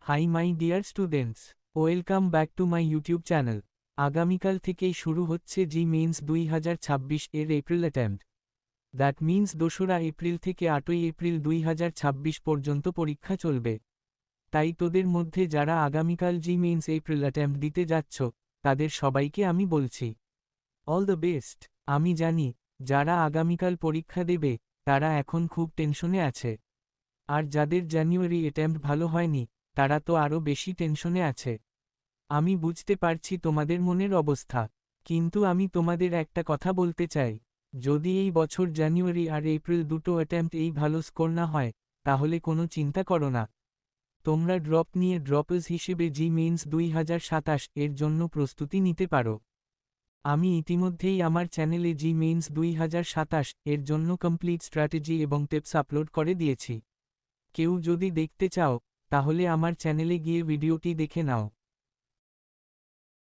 High my dear students, welcome back to my YouTube channel. আগামীকাল থেকেই শুরু হচ্ছে জি মেইনস 2026 এর এপ্রিল অ্যাটেম্প্ট। দ্যাট মিন্স 2রা এপ্রিল থেকে 8ই এপ্রিল 2026 পর্যন্ত পরীক্ষা চলবে। তাই তোদের মধ্যে যারা আগামীকাল জি মেইনস এপ্রিল অ্যাটেম্প্ট দিতে যাচ্ছ, তাদের সবাইকে আমি বলছি অল দ্য বেস্ট। আমি জানি, যারা আগামীকাল পরীক্ষা দেবে, তারা এখন খুব টেনশনে আছে। আর যাদের জানুয়ারি অ্যাটেম্প্ট ভালো হয়নি, তারা তো আরও বেশি টেনশনে আছে। আমি বুঝতে পারছি তোমাদের মনের অবস্থা, কিন্তু আমি তোমাদের একটা কথা বলতে চাই। যদি এই বছর জানুয়ারি আর এপ্রিল দুটো অ্যাটেম্প্ট এই ভালো স্কোর না হয়, তাহলে কোনো চিন্তা করো না। তোমরা ড্রপ নিয়ে ড্রপার্স হিসেবে জি মেইনস 2027 এর জন্য প্রস্তুতি নিতে পারো। আমি ইতিমধ্যেই আমার চ্যানেলে জি মেইনস 2027 এর জন্য কমপ্লিট স্ট্র্যাটেজি এবং টিপস আপলোড করে দিয়েছি। কেউ যদি দেখতে চাও, তাহলে আমার চ্যানেলে গিয়ে ভিডিওটি দেখে নাও।